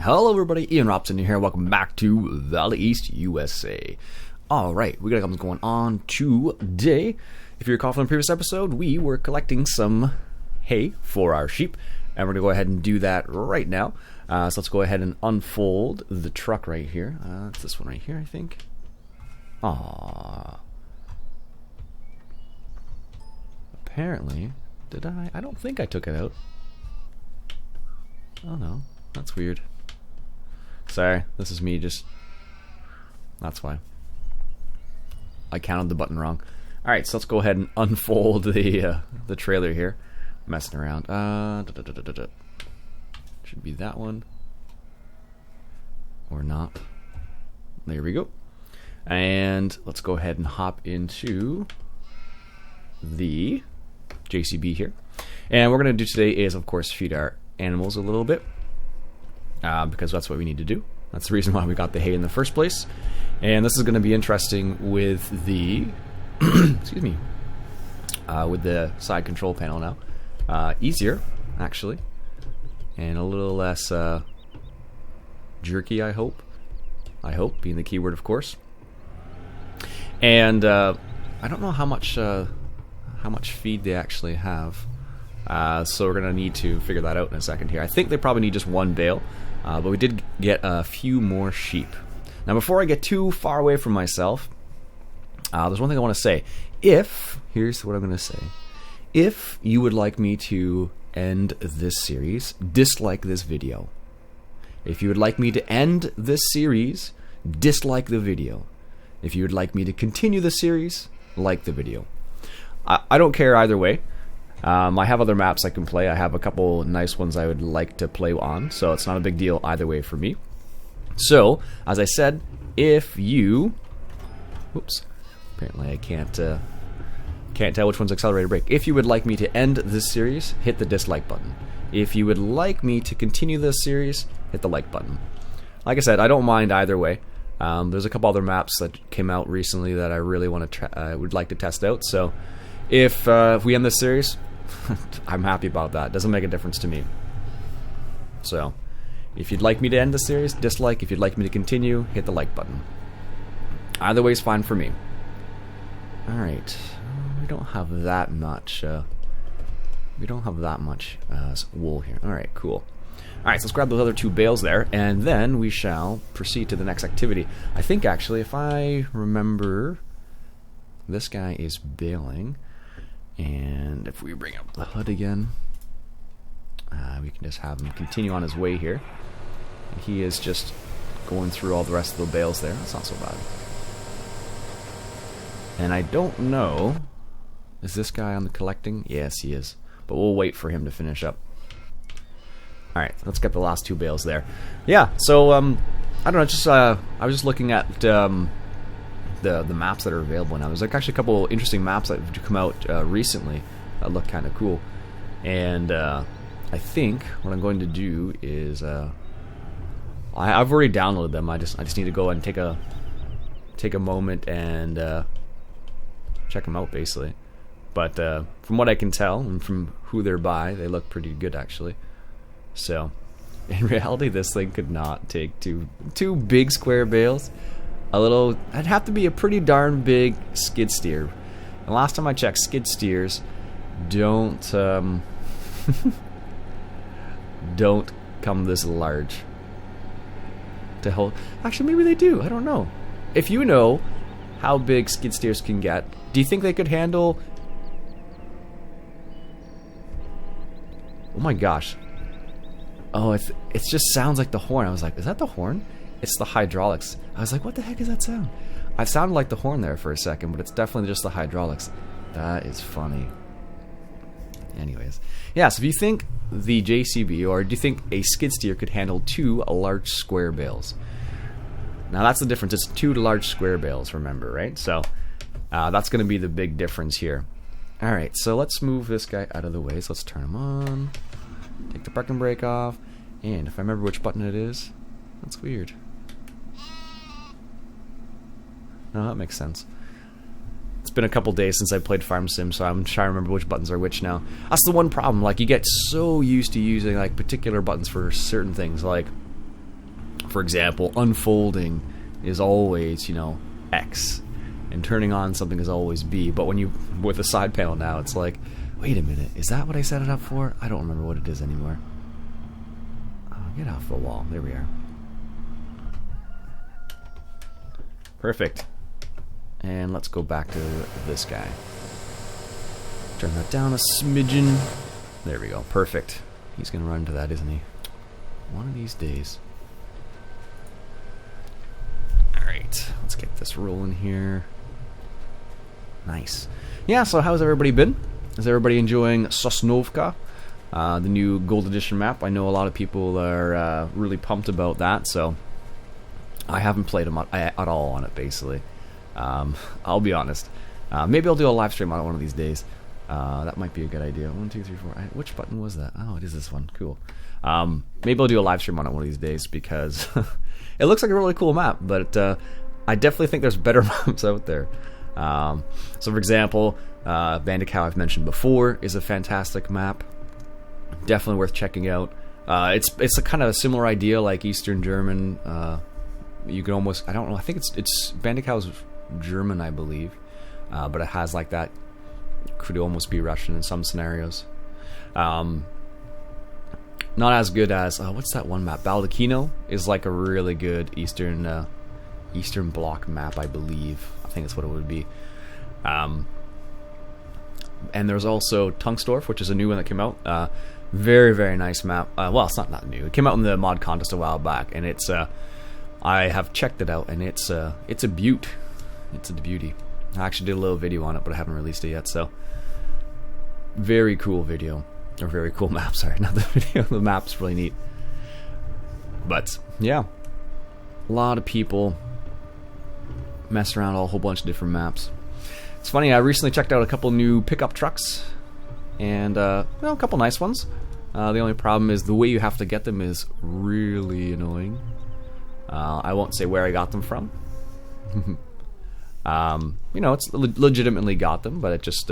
Hello everybody, Iain Robson here. Welcome back to Valley East USA. Alright, we got something going on today. If you recall from the previous episode, we were collecting some hay for our sheep, and we're going to go ahead and do that right now. So let's go ahead and unfold the truck right here. It's this one right here, I think. Aww. Apparently, did I? I don't think I took it out. Oh no, that's weird. Sorry, this is me just... That's why. I counted the button wrong. Alright, so let's go ahead and unfold the trailer here. Messing around. Should be that one. Or not. There we go. And let's go ahead and hop into the JCB here. And what we're going to do today is, of course, feed our animals a little bit. Because that's what we need to do. That's the reason why we got the hay in the first place. And this is going to be interesting with the excuse me, with the side control panel now. Easier, actually, and a little less jerky. I hope, being the keyword, of course. And I don't know how much feed they actually have. So we're gonna need to figure that out in a second here. I think they probably need just one bale. But we did get a few more sheep. Now, before I get too far away from myself, there's one thing I want to say. Here's what I'm going to say. If you would like me to end this series, dislike this video. If you would like me to end this series, dislike the video. If you would like me to continue the series, like the video. I don't care either way. I have other maps I can play. I have a couple nice ones I would like to play on, so it's not a big deal either way for me. So, as I said, if you... Oops. Apparently I can't tell which one's accelerated brake. If you would like me to end this series, hit the dislike button. If you would like me to continue this series, hit the like button. Like I said, I don't mind either way. There's a couple other maps that came out recently that I really want to would like to test out, so if we end this series, I'm happy about that. Doesn't make a difference to me. So, if you'd like me to end the series, dislike. If you'd like me to continue, hit the like button. Either way is fine for me. Alright. We don't have that much, wool here. Alright, cool. Alright, so let's grab those other two bales there, and then we shall proceed to the next activity. I think, actually, if I remember, this guy is baling. And if we bring up the HUD again, we can just have him continue on his way here. And he is just going through all the rest of the bales there. That's not so bad. And I don't know, is this guy on the collecting? Yes, he is. But we'll wait for him to finish up. Alright, let's get the last two bales there. Yeah, so, I don't know, just, I was just looking at, the maps that are available now. There's like actually a couple interesting maps that have come out recently that look kind of cool, and I think what I'm going to do is I've already downloaded them. I just need to go and take a moment and check them out basically. But from what I can tell and from who they're by, they look pretty good actually. So in reality, this thing could not take two big square bales. I'd have to be a pretty darn big skid steer. And last time I checked, skid steers don't don't come this large to hold. Actually, maybe they do. I don't know. If you know how big skid steers can get, do you think they could handle? Oh my gosh! Oh, it just sounds like the horn. I was like, is that the horn? It's the hydraulics. I was like, what the heck is that sound? I sounded like the horn there for a second, but it's definitely just the hydraulics. That is funny. Anyways. Yeah, so if you think the JCB, or do you think a skid steer could handle two large square bales? Now that's the difference. It's two large square bales, remember, right? So that's going to be the big difference here. Alright, so let's move this guy out of the way. So let's turn him on. Take the parking brake off. And if I remember which button it is, that's weird. No, that makes sense. It's been a couple days since I played Farm Sim, so I'm trying to remember which buttons are which now. That's the one problem. Like, you get so used to using like particular buttons for certain things. Like, For example, unfolding is always, you know, X, and turning on something is always B. But when you, with the side panel now, it's like, wait a minute, is that what I set it up for? I don't remember what it is anymore. Oh, get off the wall. There we are. Perfect. And let's go back to this guy. Turn that down a smidgen. There we go. Perfect. He's going to run into that, isn't he? One of these days. Alright, let's get this rolling here. Nice. Yeah, so how's everybody been? Is everybody enjoying Sosnovka? The new Gold Edition map. I know a lot of people are really pumped about that, so I haven't played at all on it, basically. I'll be honest. Maybe I'll do a live stream on it one of these days. That might be a good idea. 1, 2, 3, 4. Which button was that? Oh, it is this one. Cool. Maybe I'll do a live stream on it one of these days because it looks like a really cool map, but I definitely think there's better maps out there. So, for example, Bandicoot, I've mentioned before, is a fantastic map. Definitely worth checking out. It's a kind of a similar idea like Eastern German. You can almost, I don't know, I think it's Bandicoot's German, I believe, but it has like that. Could almost be Russian in some scenarios. Not as good as what's that one map? Baldacchino is like a really good Eastern Bloc map, I believe. I think that's what it would be. And there's also Tungstorf, which is a new one that came out. Very, very nice map. Well, it's not new. It came out in the mod contest a while back, and it's I have checked it out, and it's a beaut. It's a beauty. I actually did a little video on it, but I haven't released it yet. So, very cool video, or very cool map. Sorry, not the video. The map's really neat. But yeah, a lot of people mess around a whole bunch of different maps. It's funny. I recently checked out a couple new pickup trucks, and a couple nice ones. The only problem is the way you have to get them is really annoying. I won't say where I got them from. It's legitimately got them, but it just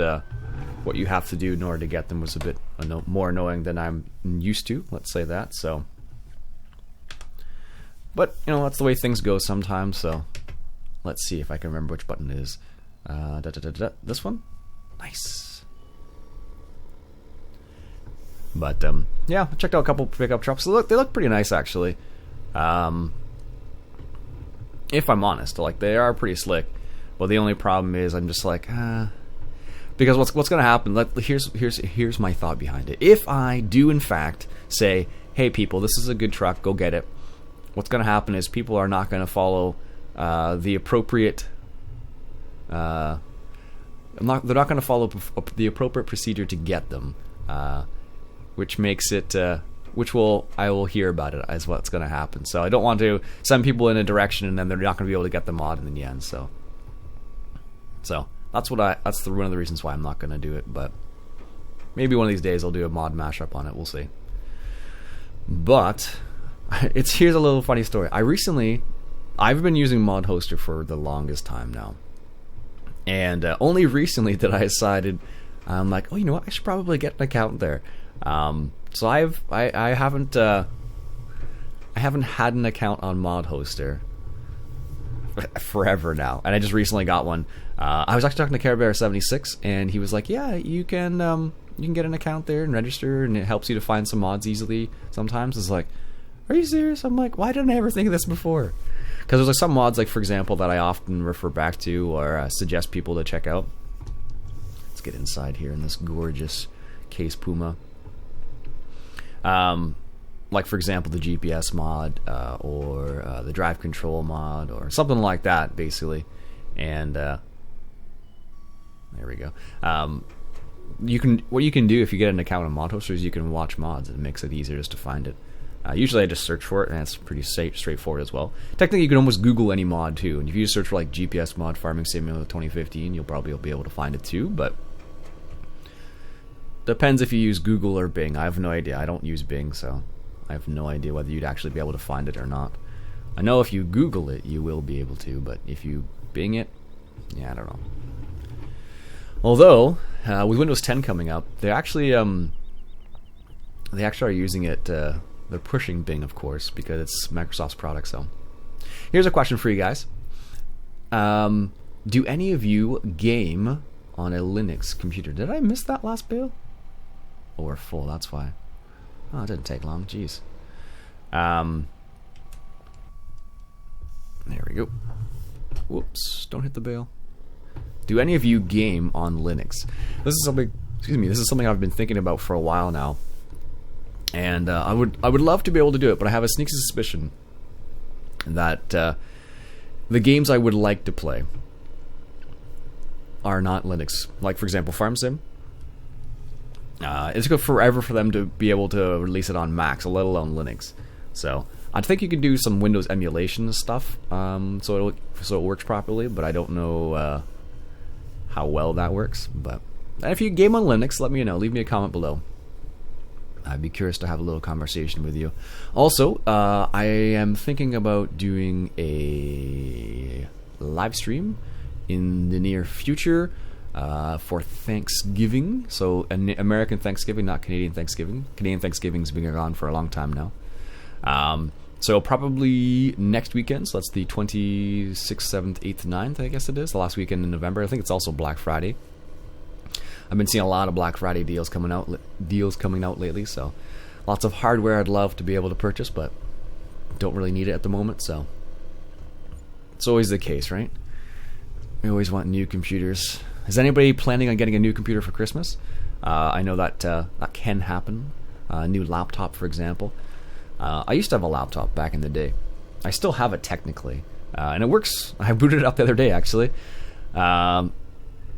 what you have to do in order to get them was a bit more annoying than I'm used to. Let's say that. So, but that's the way things go sometimes. So, let's see if I can remember which button it is. This one, nice. But yeah, I checked out a couple pickup trucks. They look pretty nice actually. If I'm honest, like they are pretty slick. Well, the only problem is I'm just like, because what's going to happen? Here's my thought behind it. If I do in fact say, hey people, this is a good truck, go get it. What's going to happen is people are not going to follow the appropriate. They're not going to follow the appropriate procedure to get them, which makes it. I will hear about it as what's going to happen. So I don't want to send people in a direction and then they're not going to be able to get the mod in the end. So that's one of the reasons why I'm not going to do it. But maybe one of these days I'll do a mod mashup on it. We'll see. But here's a little funny story. I've been using Mod Hoster for the longest time now, and only recently that I decided I'm like, oh, you know what? I should probably get an account there. So I haven't had an account on Mod Hoster forever now, and I just recently got one. I was actually talking to CareBear76, and he was like, "Yeah, you can get an account there and register, and it helps you to find some mods easily." Sometimes it's like, "Are you serious?" I'm like, "Why didn't I ever think of this before?" Because there's like some mods, like for example, that I often refer back to or suggest people to check out. Let's get inside here in this gorgeous Case Puma. Like for example the GPS mod or the drive control mod or something like that basically, and there we go. What you can do if you get an account on Mod Hoster is you can watch mods. It makes it easier just to find it. Usually I just search for it, and it's pretty straightforward as well. Technically you can almost Google any mod too, and if you just search for like GPS mod Farming Simulator 2015 you'll probably be able to find it too, but depends if you use Google or Bing. I have no idea. I don't use Bing, so I have no idea whether you'd actually be able to find it or not. I know if you Google it, you will be able to, but if you Bing it, yeah, I don't know. Although, with Windows 10 coming up, they actually are using it they're pushing Bing, of course, because it's Microsoft's product. So here's a question for you guys. Do any of you game on a Linux computer? Did I miss that last bill? Oh, we're full, that's why. Oh, it didn't take long, jeez. There we go. Whoops, don't hit the bail. Do any of you game on Linux? This is something, this is something I've been thinking about for a while now. And I would love to be able to do it, but I have a sneaky suspicion that the games I would like to play are not Linux. Like, for example, Farm Sim. It's good forever for them to be able to release it on Macs, let alone Linux. So I think you can do some Windows emulation stuff, so it works properly. But I don't know how well that works. But if you game on Linux, let me know. Leave me a comment below. I'd be curious to have a little conversation with you. Also, I am thinking about doing a live stream in the near future for Thanksgiving. So American Thanksgiving, not Canadian Thanksgiving. Canadian Thanksgiving's been gone for a long time now. So probably next weekend. So that's the 26th, 7th, 8th, 9th, I guess it is. The last weekend in November. I think it's also Black Friday. I've been seeing a lot of Black Friday deals coming out lately, so lots of hardware I'd love to be able to purchase, but don't really need it at the moment, so it's always the case, right? We always want new computers. Is anybody planning on getting a new computer for Christmas? I know that that can happen. A new laptop, for example. I used to have a laptop back in the day. I still have it technically, and it works. I booted it up the other day, actually.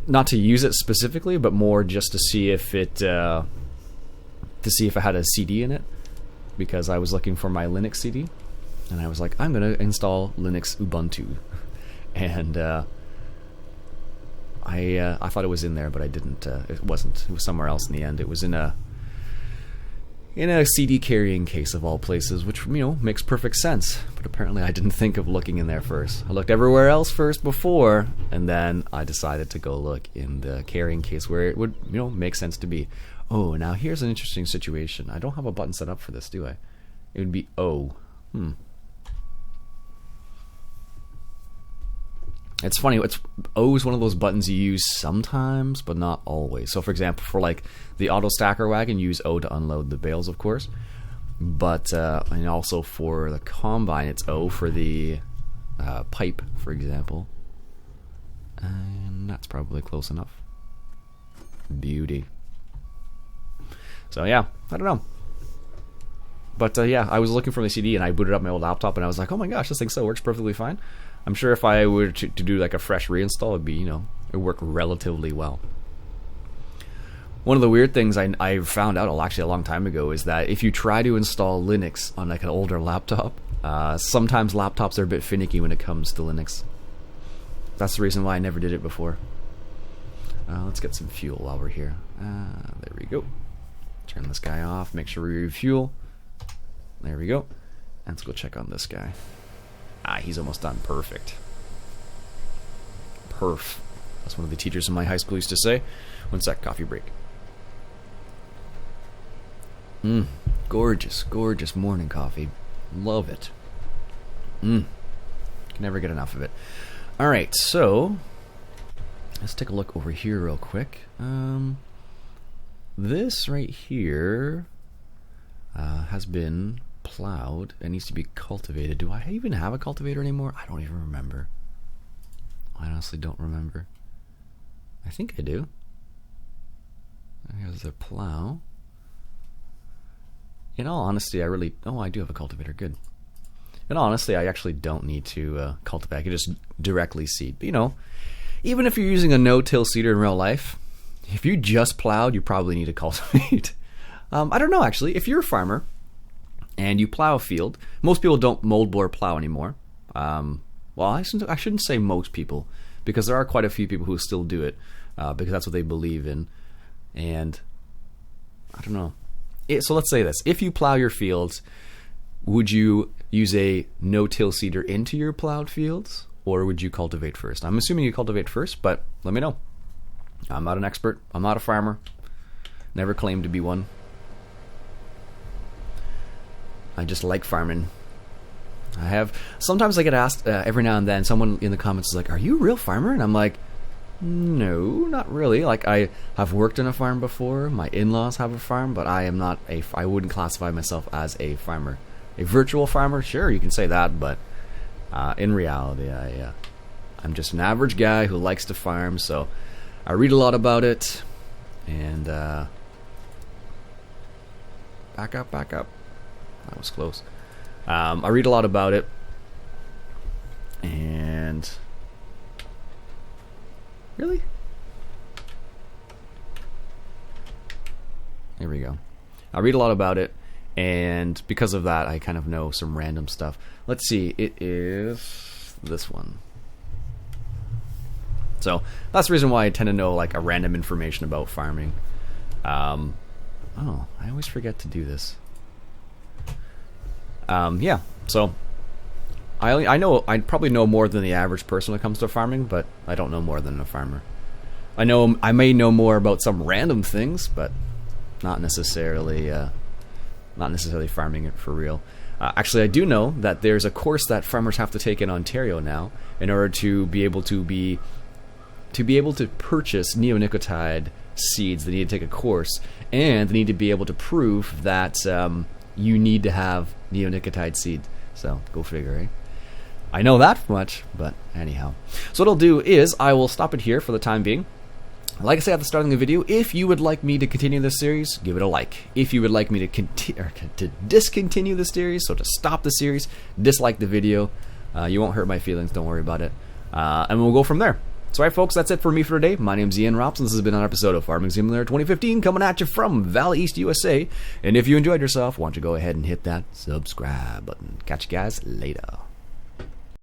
Not to use it specifically, but more just to see if it had a CD in it, because I was looking for my Linux CD, and I was like, I'm gonna install Linux Ubuntu, and I thought it was in there, but I didn't. It wasn't. It was somewhere else in the end. It was in a CD carrying case of all places, which, you know, makes perfect sense. But apparently I didn't think of looking in there first. I looked everywhere else first before, and then I decided to go look in the carrying case where it would, you know, make sense to be. Oh, now here's an interesting situation. I don't have a button set up for this, do I? It would be O. It's funny, O is one of those buttons you use sometimes, but not always. So, for example, for like the auto stacker wagon, use O to unload the bales, of course. But and also for the combine, it's O for the pipe, for example. And that's probably close enough. Beauty. So yeah, I don't know. But yeah, I was looking for the CD, and I booted up my old laptop, and I was like, oh my gosh, this thing still works perfectly fine. I'm sure if I were to do like a fresh reinstall, it'd be, you know, it would work relatively well. One of the weird things I found out actually a long time ago is that if you try to install Linux on like an older laptop, sometimes laptops are a bit finicky when it comes to Linux. That's the reason why I never did it before. Let's get some fuel while we're here. There we go. Turn this guy off, make sure we refuel. There we go. And let's go check on this guy. He's almost done. Perfect. Perf. That's one of the teachers in my high school used to say. 1 sec, coffee break. Gorgeous, gorgeous morning coffee. Love it. Can never get enough of it. Alright, so let's take a look over here real quick. This right here has been plowed. It needs to be cultivated. Do I even have a cultivator anymore? I don't even remember. I honestly don't remember. I think I do. Here's the plow. In all honesty, I do have a cultivator. Good. In all honesty, I actually don't need to cultivate. I can just directly seed. But, you know, even if you're using a no-till seeder in real life, if you just plowed, you probably need to cultivate. I don't know, actually. If you're a farmer and you plow a field, most people don't mold bore plow anymore. Well, I shouldn't say most people, because there are quite a few people who still do it, because that's what they believe in. And I don't know. So let's say this. If you plow your fields, would you use a no-till seeder into your plowed fields, or would you cultivate first? I'm assuming you cultivate first, but let me know. I'm not an expert. I'm not a farmer. Never claimed to be one. I just like farming. Sometimes I get asked every now and then, someone in the comments is like, are you a real farmer? And I'm like, no, not really. Like, I have worked on a farm before. My in-laws have a farm, but I wouldn't classify myself as a farmer. A virtual farmer, sure, you can say that, but in reality, I'm just an average guy who likes to farm, so I read a lot about it, and back up. That was close. I read a lot about it, and really? Here we go. I read a lot about it, and because of that, I kind of know some random stuff. Let's see, it is this one. So that's the reason why I tend to know like a random information about farming. Oh, I always forget to do this. Yeah, so I probably know more than the average person when it comes to farming, but I don't know more than a farmer. I may know more about some random things, but not necessarily farming it for real. Actually, I do know that there's a course that farmers have to take in Ontario now in order to be able to purchase neonicotide seeds. They need to take a course, and they need to be able to prove that you need to have neonicotide seed. So go figure, eh? I know that much, but anyhow. So what I'll do is I will stop it here for the time being. Like I said at the start of the video, if you would like me to continue this series, give it a like. If you would like me to discontinue the series, so to stop the series, dislike the video. You won't hurt my feelings, don't worry about it. And we'll go from there. So alright folks, that's it for me for today. My name's Iain Robson. This has been an episode of Farming Simulator 2015 coming at you from Valley East USA. And if you enjoyed yourself, why don't you go ahead and hit that subscribe button. Catch you guys later.